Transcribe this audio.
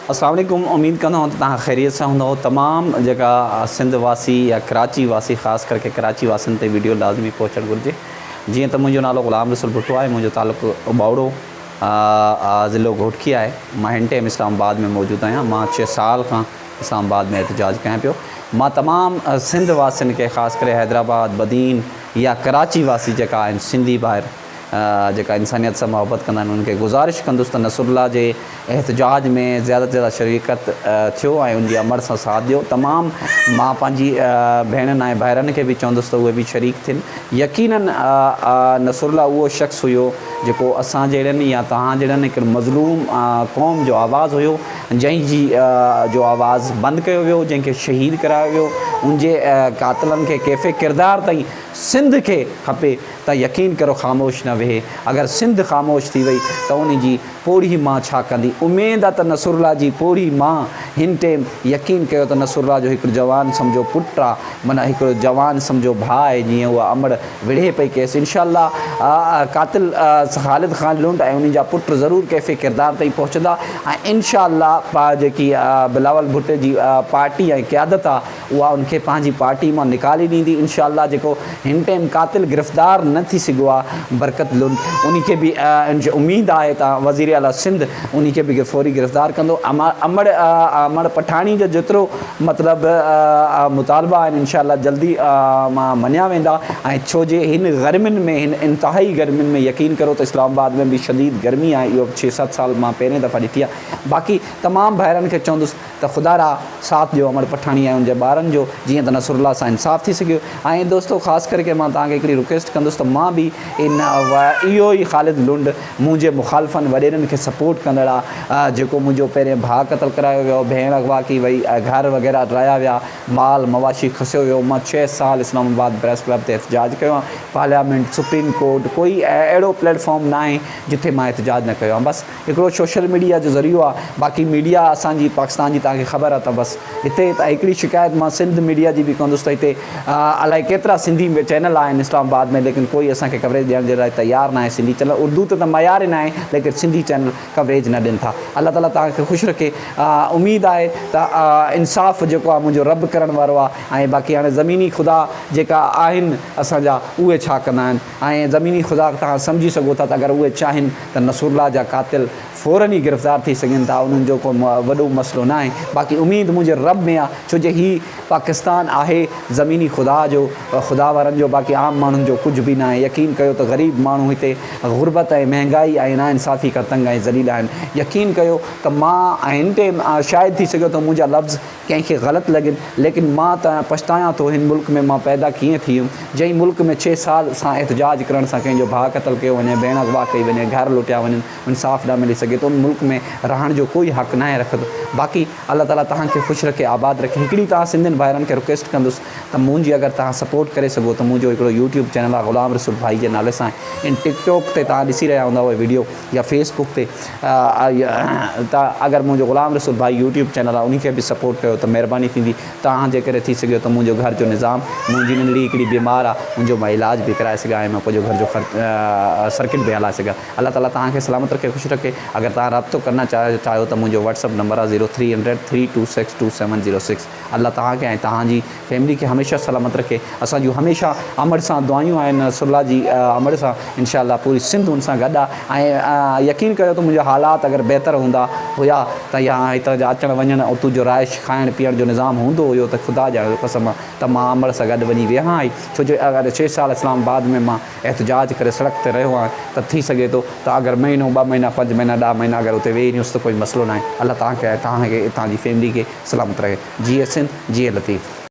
अस्सलाम वालेकुम। उम्मीद कंदो आहियां त तव्हां ख़ैरियत सां हूंदव। तमामु जेका सिंध वासी या कराची वासी, ख़ासि करके कराची वासियुनि ते वीडियो लाज़मी पहुचणु घुरिजे। जीअं त मुंहिंजो नालो ग़ुलाम रसूल भुट्टो आहे, मुंहिंजो तालुक़ु बावड़ो ज़िलो घोटकी आहे। मां हिन टाइम इस्लामाबाद में मौजूदु आहियां। मां 6 साल खां इस्लामाबाद में एहतजाज कयां पियो। मां तमामु सिंध वासियुनि खे, ख़ासि करे हैदराबाद, बदीन या कराची वासी जेका आहिनि सिंधी ॿाहिरि जेका इंसानियत सां मोहबत कंदा आहिनि, उन्हनि खे गुज़ारिश कंदुसि त नसरुल्लाह जे एहतजाज में ज़्यादा से ज़्यादा शरीकत थियो ऐं उनजी अमर सां साथ ॾियो। तमामु मां पंहिंजी भेणनि ऐं भाइरनि खे बि चवंदुसि त उहे बि शरीक थियनि। यकीनन नसरुल्लाह उहो शख़्स हुयो जेको असां जहिड़नि या तव्हां जहिड़नि हिकिड़े मज़लूम क़ौम जो आवाज़ु हुयो, जंहिंजी जो आवाज़ु बंदि कयो वियो, जंहिंखे शहीद करायो वियो। उनजे कातिलनि खे कैफ़े किरदार ताईं सिंध खे खपे त यकीन करो ख़ामोश न वेहे। अगरि सिंध ख़ामोश थी वई त उन जी पोड़ी मां छा कंदी। उमेदु आहे त नसरुल्लाह जी पोड़ी मां हिन टाइम यकीन कयो त नसरुल्लाह जो हिकिड़ो जवान सम्झो पुटु आहे, माना हिकिड़ो जवान सम्झो भाउ आहे। जीअं उहा अमड़ विढ़े पई केसि, इनशाअल्लाह कातिल ख़ालिद ख़ान लुंड ऐं उन जा पुट ज़रूरु कैफ़े किरदार ताईं पहुचंदा ऐं इनशाअल्लाह जेकी बिलावल भुट्टो जी पार्टी ऐं क़यादत आहे उहा उनखे पंहिंजी पार्टी मां निकाली ॾींदी इनशाअल्लाह। जेको हिन टाइम कातिल गिरफ़्तार न थी सघियो आहे बरकत लुंड, उनखे बि उमेदु आहे त वज़ीर आला सिंध उनखे बि फौरी गिरफ़्तार कंदो। अमड़ पठाणी जो जेतिरो मतिलबु मुतालबा आहिनि इनशाअल्लाह जल्दी मां मञिया वेंदा। ऐं छो जे हिन गर्मियुनि में, हिन इंतिहाई गर्मियुनि में यकीन करो त इस्लामाबाद में बि शदीद गर्मी आहे। इहो 6-7 साल मां पहिरें दफ़ा ॾिठी आहे। बाक़ी तमामु भाइरनि खे चवंदुसि त ख़ुदा रा साथ ॾियो अमड़ पठाणी ऐं उनजे ॿारनि जो, जीअं त नसरुल्लाह सां इंसाफ़ थी सघियो। ऐं दोस्तो ख़ासि करके मां तव्हांखे हिकिड़ी रिक्वेस्ट कंदुसि त मां बि इहो ई ख़ालिद लुंड मुंहिंजे मुखालफ़नि वॾेरनि खे सपोर्ट कंदड़ आहे, जेको मुंहिंजो पहिरें भाउ क़तलु करायो वियो, भेण अगवा की वई, घर वग़ैरह रहिया विया, माल मवाशी खसियो वियो। मां 6 साल इस्लामाबाद प्रेस क्लब ते एहतजाज कयो आहे। पार्लियामेंट, सुप्रीम कोर्ट, कोई अहिड़ो प्लेटफॉर्म न आहे जिथे मां एहतजाज न कयो आहे। बसि हिकिड़ो सोशल मीडिया जो ज़रियो आहे। बाक़ी मीडिया असांजी पाकिस्तान जी तव्हांखे ख़बर आहे त बसि हिते त हिकिड़ी शिकायत मां सिंध मीडिया जी बि कंदुसि त हिते अलाए केतिरा सिंधी चैनल आहिनि इस्लामाबाद में, लेकिन कोई असांखे कवरेज ॾियण जे लाइ तयारु न आहे। सिंधी चैनल उर्दू त मयार ई न आहे, लेकिन सिंधी चैनल कवरेज न ॾियनि था। अलाह ताला तव्हांखे ख़ुशि रखे। उमेदु आहे त इंसाफ़ जेको आहे मुंहिंजो रब करण वारो आहे। ऐं बाक़ी हाणे ज़मीनी ख़ुदा जेका आहिनि असांजा, उहे छा कंदा आहिनि। ऐं ज़मीनी ख़ुदा तव्हां सम्झी सघो था त अगरि उहे चाहिनि त नसरुल्लाह जा कातिल फ़ौरन ई गिरफ़्तार थी सघनि था। उन्हनि जो को वॾो मसइलो न आहे। बाक़ी उमेदु मुंहिंजे रब में आहे, छो जो हीउ पाकिस्तान आहे ज़मीनी ख़ुदा जो, ख़ुदा वारनि जो। बाक़ी आम माण्हुनि जो कुझु बि न आहे। यकीन कयो त ग़रीब माण्हू हिते ग़ुरबत ऐं महांगाई ऐं नाइंसाफ़ी खां तंग ऐं ज़लील आहिनि। यकीन कयो त मां हिन टाइम शायदि थी सघे थो मुंहिंजा लफ़्ज़ कंहिंखे ग़लति लॻनि, लेकिन मां त पछतायां थो हिन मुल्क में मां पैदा कीअं थी वियुमि, जंहिं मुल्क में 6 साल सां एहतजाज करण सां कंहिंजो भाउ क़तलु कयो वञे, भेण अगवा कई वञे, घर लुटिया वञनि, इंसाफ़ न मिली सघे थो। उन मुल्क में रहण जो कोई हक़ न आहे रखंदो। बाक़ी अल्लाह ताला तव्हांखे ख़ुशि रखे, आबाद रखे। हिकिड़ी तव्हां सिंधियुनि भाइरनि खे रिक्वेस्ट कंदुसि त मुंहिंजी अगरि तव्हां सपोर्ट करे सघो त मुंहिंजो हिकिड़ो यूट्यूब चैनल आहे ग़ुलाम रसूल भाई जे नाले सां। इन टिकटॉक ते तव्हां ॾिसी रहिया हूंदा उहे वीडियो, या फेसबुक ते त अगरि मुंहिंजो ग़ुलाम रसूल भाई यूट्यूब चैनल आहे उनखे बि सपोर्ट कयो त महिरबानी थींदी। तव्हां जे करे थी सघे त मुंहिंजो घर जो निज़ाम, मुंहिंजी नंढड़ी हिकिड़ी बीमार आहे, मुंहिंजो मां इलाज बि कराए सघां ऐं मां पंहिंजो घर जो सर्किट बि हलाए सघां। अल्लाह ताला तव्हांखे सलामत रखे, ख़ुशि रखे। अगरि तव्हां राब्तो करणु चाहियो त मुंहिंजो व्हाट्सअप नंबर आहे 030032620706। अल्लाह तव्हांखे ऐं तव्हांजी फैमिली खे हमेशह सलामत रखे। असांजूं हमेशह अमड़ सां दुआयूं आहिनि नसरुल्लाह जी अमड़ सां। इनशाअल्लाह पूरी सिंध हुन सां गॾु आहे। ऐं यकीन कयो त मुंहिंजा हालात अगरि बहितर हूंदा हुया त या हितां जा अचणु वञणु, उतां जो राइश खाइण पीअण जो निज़ाम हूंदो हुयो त ख़ुदा जा कसम त मां अमड़ सां गॾु वञी विया आई। छो जो अगरि 6 साल इस्लामाबाद में मां एहतजाज करे सड़क ते रहियो आहियां त थी सघे थो त अगरि महीनो 2 महीना 5 महीना 10 महीना अगरि उते वेही रहियुसि त कोई मसइलो न आहे। अल्लाह तव्हांखे तव्हांजी फैमिली खे सलामत रहे। जीअं सिंध, जीअं लतीफ़।